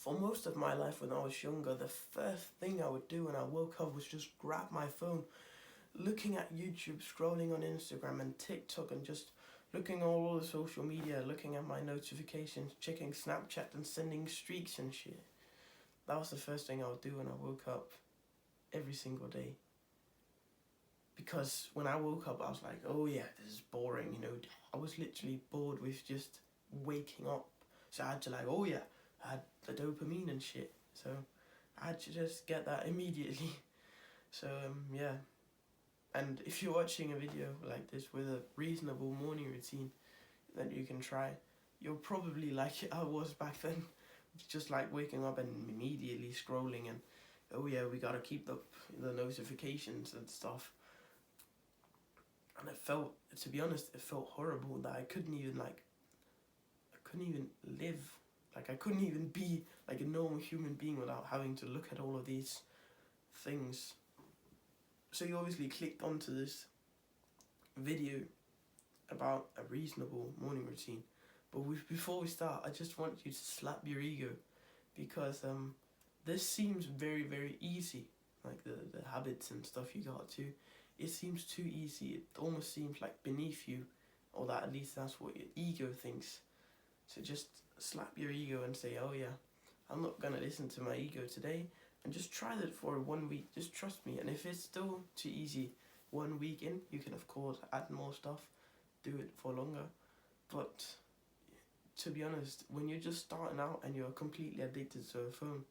for most of my life when I was younger, the first thing I would do when I woke up was just grab my phone, looking at YouTube, scrolling on Instagram and TikTok, and just looking all over social media, looking at my notifications, checking Snapchat and sending streaks and shit. That was the first thing I would do when I woke up every single day. Because when I woke up, I was like, oh yeah, this is boring, you know. I was literally bored with just waking up. So I had to like, oh yeah, I had the dopamine and shit. So I had to just get that immediately. So yeah. And if you're watching a video like this with a reasonable morning routine that you can try, you're probably like I was back then. Just like waking up and immediately scrolling and, oh yeah, we gotta keep the notifications and stuff. And it felt, to be honest, it felt horrible that I couldn't even live. Like I couldn't even be like a normal human being without having to look at all of these things. So you obviously clicked onto this video about a reasonable morning routine. But before we start, I just want you to slap your ego, because this seems very, very easy. Like the habits and stuff you got to. It seems too easy. It almost seems like beneath you, or that at least that's what your ego thinks. So just slap your ego and say, oh yeah, I'm not gonna listen to my ego today, and just try that for 1 week. Just trust me. And if it's still too easy 1 week in, you can of course add more stuff, do it for longer. But to be honest, when you're just starting out and you're completely addicted to a phone,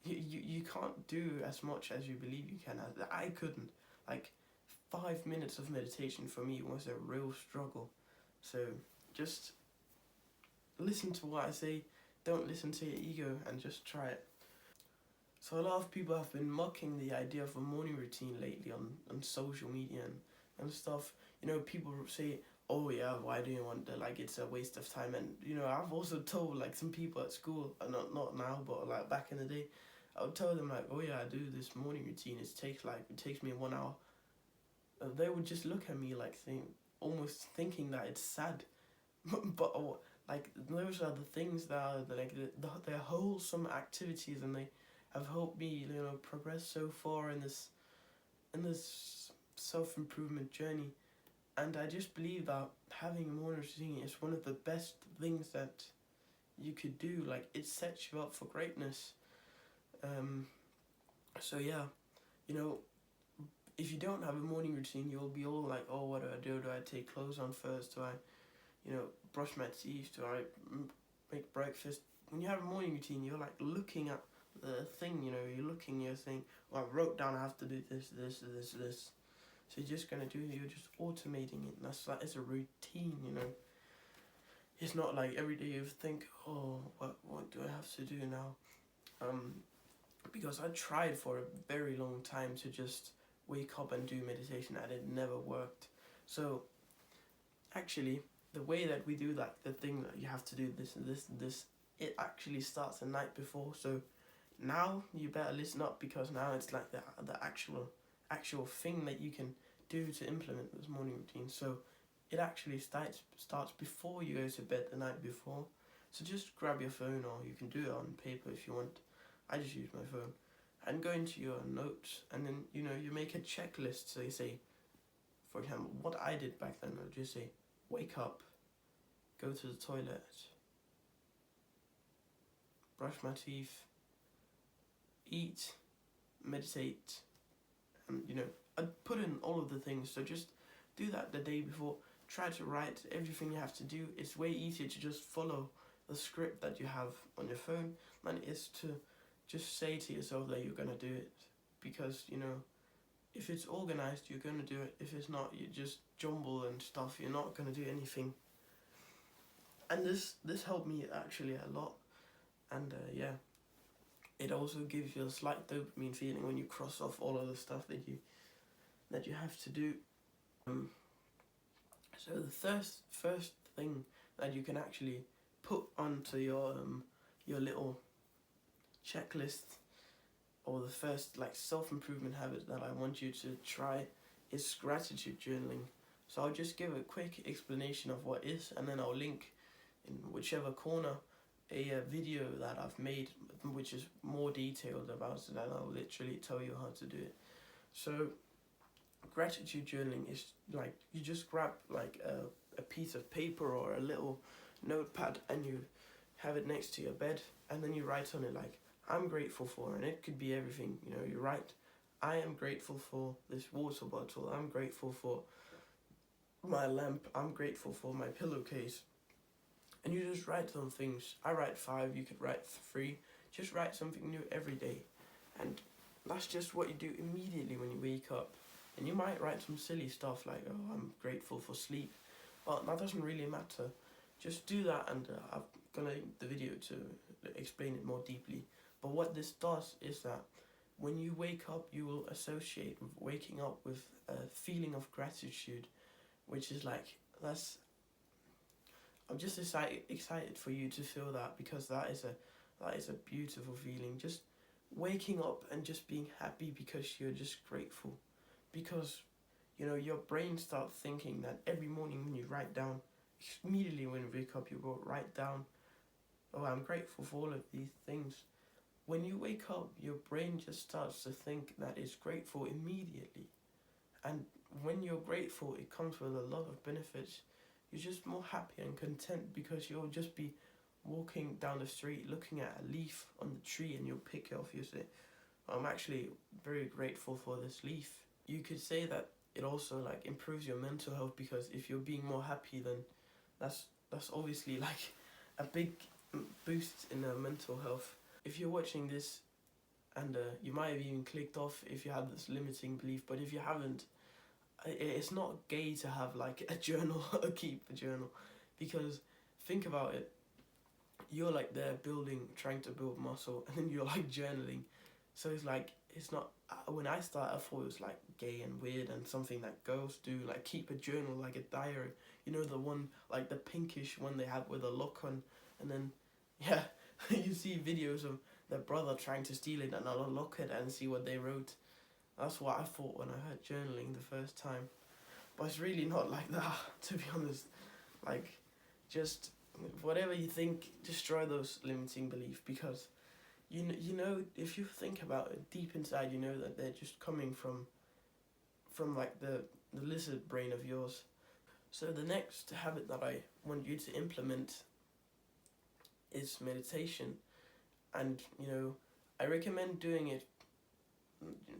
you can't do as much as you believe you can. I couldn't. Like 5 minutes of meditation for me was a real struggle. So just listen to what I say, don't listen to your ego, and just try it. So a lot of people have been mocking the idea of a morning routine lately on social media and stuff. You know, people say, oh yeah, why do you want that? Like, it's a waste of time. And, you know, I've also told, like, some people at school, not now, but, like, back in the day, I would tell them, like, oh yeah, I do this morning routine. It takes me 1 hour. They would just look at me, like, almost thinking that it's sad. But, like, those are the things that are, like, they're wholesome activities, and they have helped me, you know, progress so far in this self-improvement journey. And I just believe that having a morning routine is one of the best things that you could do. Like, it sets you up for greatness. So yeah, you know, if you don't have a morning routine, you'll be all like, oh, what do I do? Do I take clothes on first? Do I, you know, brush my teeth? Do I make breakfast? When you have a morning routine, you're like looking at the thing, you know, you're saying, well, I wrote down I have to do this. So you're just gonna do it, you're just automating it. And it's a routine, you know. It's not like every day you think, oh, what do I have to do now? Because I tried for a very long time to just wake up and do meditation, and it never worked. So actually, the way that we do that, the thing that you have to do this and this and this, it actually starts the night before. So now you better listen up, because now it's like the actual thing that you can do to implement this morning routine. So it actually starts before you go to bed the night before. So just grab your phone, or you can do it on paper if you want. I just use my phone. And go into your notes, and then, you know, you make a checklist. So you say, for example, what I did back then, I would just say, wake up, go to the toilet, brush my teeth, eat, meditate, and, you know, I'd put in all of the things. So just do that the day before. Try to write everything you have to do. It's way easier to just follow the script that you have on your phone than it is to just say to yourself that you're gonna do it. Because, you know, if it's organized, you're gonna do it. If it's not, you just jumble and stuff. You're not gonna do anything. And this helped me actually a lot. And yeah, it also gives you a slight dopamine feeling when you cross off all of the stuff that you have to do. So the first thing that you can actually put onto your little checklist, or the first like self-improvement habit that I want you to try, is gratitude journaling. So I'll just give a quick explanation of what it is, and then I'll link in whichever corner a video that I've made which is more detailed about it, and I'll literally tell you how to do it. So gratitude journaling is like you just grab like a piece of paper or a little notepad and you have it next to your bed, and then you write on it like, I'm grateful for, and it could be everything, you know. You write, I am grateful for this water bottle, I'm grateful for my lamp, I'm grateful for my pillowcase. And you just write some things. I write 5, you could write 3. Just write something new every day. And that's just what you do immediately when you wake up. And you might write some silly stuff like, oh, I'm grateful for sleep. But that doesn't really matter. Just do that, and I'm gonna link the video to explain it more deeply. But what this does is that when you wake up, you will associate with waking up with a feeling of gratitude, which is like, I'm just excited for you to feel that, because that is a beautiful feeling. Just waking up and just being happy because you're just grateful. Because, you know, your brain starts thinking that every morning when you write down, immediately when you wake up, you will write down, oh, I'm grateful for all of these things. When you wake up, your brain just starts to think that it's grateful immediately. And when you're grateful, it comes with a lot of benefits. You're just more happy and content because you'll just be walking down the street looking at a leaf on the tree, and you'll pick it off. You say, I'm actually very grateful for this leaf. You could say that it also like improves your mental health, because if you're being more happy, then that's obviously like a big boost in mental health. If you're watching this, and you might have even clicked off if you had this limiting belief, but if you haven't, it's not gay to have like a journal or keep a journal, because think about it, you're like there trying to build muscle, and then you're like journaling. So it's like, it's not, when I started I thought it was like gay and weird and something that girls do, like keep a journal, like a diary, you know, the one like the pinkish one they have with a lock on, and then yeah, you see videos of their brother trying to steal it and unlock it and see what they wrote. That's what I thought when I heard journaling the first time. But it's really not like that, to be honest. Like, just whatever you think, destroy those limiting beliefs, because you know, if you think about it deep inside, you know that they're just coming from like the lizard brain of yours. So the next habit that I want you to implement is meditation. And, you know, I recommend doing it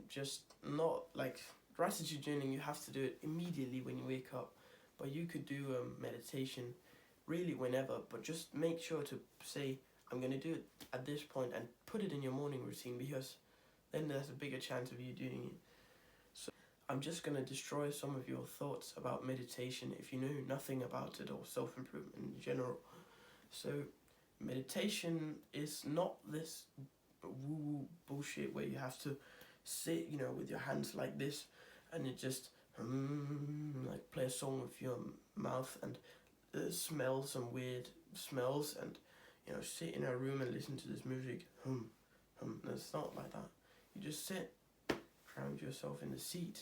just not like gratitude journaling. You have to do it immediately when you wake up, but you could do meditation really whenever, but just make sure to say, I'm going to do it at this point, and put it in your morning routine, because then there's a bigger chance of you doing it. So I'm just going to destroy some of your thoughts about meditation if you know nothing about it, or self-improvement in general. So meditation is not this woo-woo bullshit where you have to sit, you know, with your hands like this, and it just like play a song with your mouth, and smell some weird smells, and, you know, sit in a room and listen to this music. It's not like that. You just sit, ground yourself in the seat,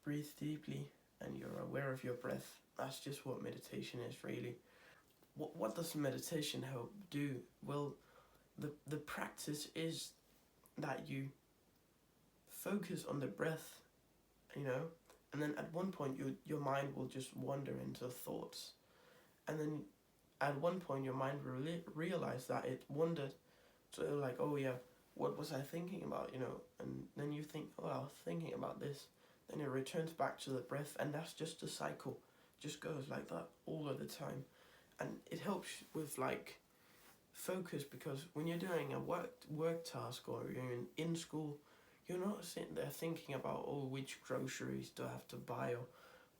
breathe deeply, and you're aware of your breath. That's just what meditation is, really. What does meditation help do? Well, the practice is that you focus on the breath, you know, and then at one point your mind will just wander into thoughts, and then at one point your mind will realize that it wandered, so like, oh yeah, what was I thinking about, you know, and then you think, oh, I was thinking about this, then it returns back to the breath, and that's just a cycle, just goes like that all of the time. And it helps with like focus, because when you're doing a work task, or you're in school, you're not sitting there thinking about, oh, which groceries do I have to buy, or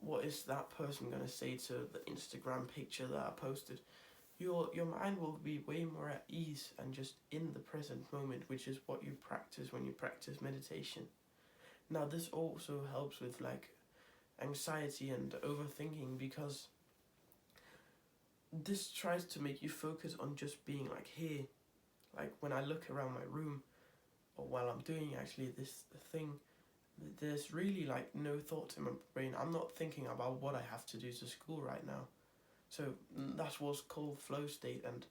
what is that person going to say to the Instagram picture that I posted. Your mind will be way more at ease and just in the present moment, which is what you practice when you practice meditation. Now this also helps with like anxiety and overthinking, because this tries to make you focus on just being like here. Like when I look around my room, or while I'm doing actually this thing, there's really like no thoughts in my brain. I'm not thinking about what I have to do to school right now. So that's what's called flow state, and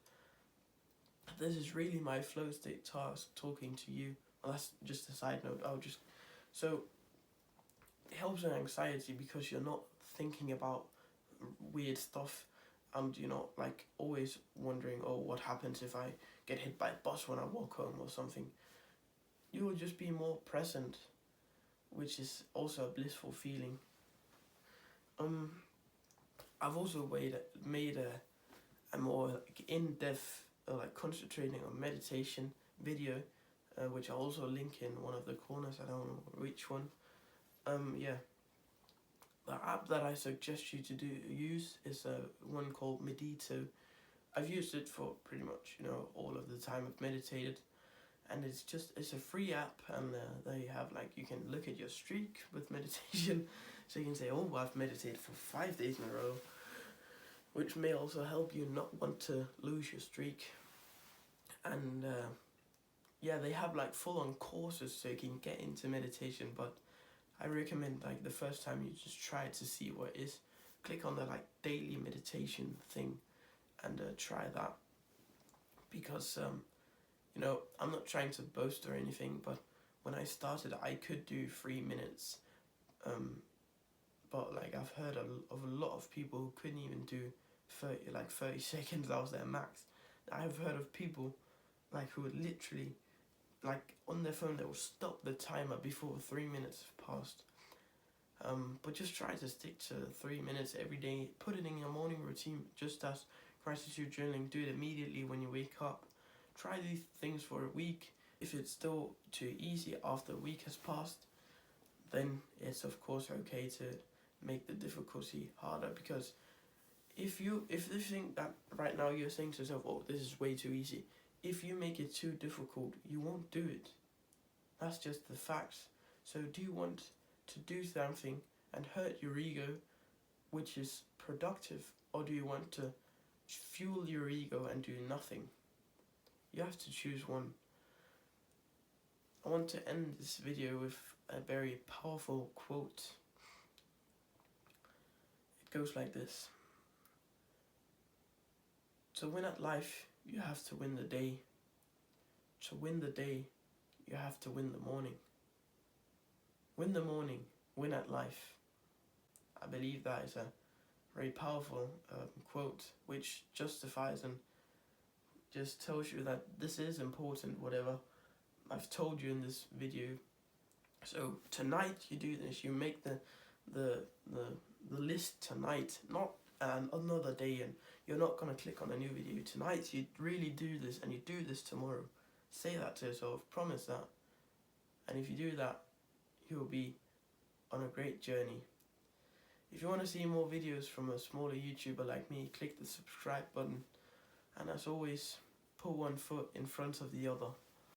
this is really my flow state task, talking to you. Well, that's just a side note. So it helps with anxiety because you're not thinking about weird stuff, and you're not like always wondering, oh, what happens if I get hit by a bus when I walk home or something. You will just be more present, which is also a blissful feeling. I've also made a more like in-depth like concentrating on meditation video, which I'll also link in one of the corners. I don't know which one. Yeah. The app that I suggest you to use is one called Medito. I've used it for pretty much all of the time I've meditated, and it's a free app, and they have like, you can look at your streak with meditation, so you can say, oh, I've meditated for 5 days in a row, which may also help you not want to lose your streak. And yeah, they have like full-on courses so you can get into meditation, but I recommend like the first time you just try to see what it is, click on the like daily meditation thing and try that, because I'm not trying to boast or anything, but when I started I could do 3 minutes, but like I've heard of a lot of people who couldn't even do 30 seconds. That was their max. I've heard of people like who would literally, like on their phone, they will stop the timer before 3 minutes have passed. But just try to stick to 3 minutes every day. Put it in your morning routine, just as gratitude journaling. Do it immediately when you wake up. Try these things for a week. If it's still too easy after a week has passed, then it's of course okay to make the difficulty harder, because if you think that right now you're saying to yourself, oh, this is way too easy, if you make it too difficult, you won't do it. That's just the facts. So do you want to do something and hurt your ego, which is productive, or do you want to fuel your ego and do nothing? You have to choose one. I want to end this video with a very powerful quote. It goes like this: to win at life, you have to win the day. To win the day, you have to win the morning. Win the morning, win at life. I believe that is a very powerful quote, which justifies and just tells you that this is important, whatever I've told you in this video. So tonight you do this, you make the list tonight, not another day, and you're not going to click on a new video. Tonight you really do this, and you do this tomorrow. Say that to yourself, promise that. And if you do that, you'll be on a great journey. If you want to see more videos from a smaller YouTuber like me, click the subscribe button. And as always, put one foot in front of the other.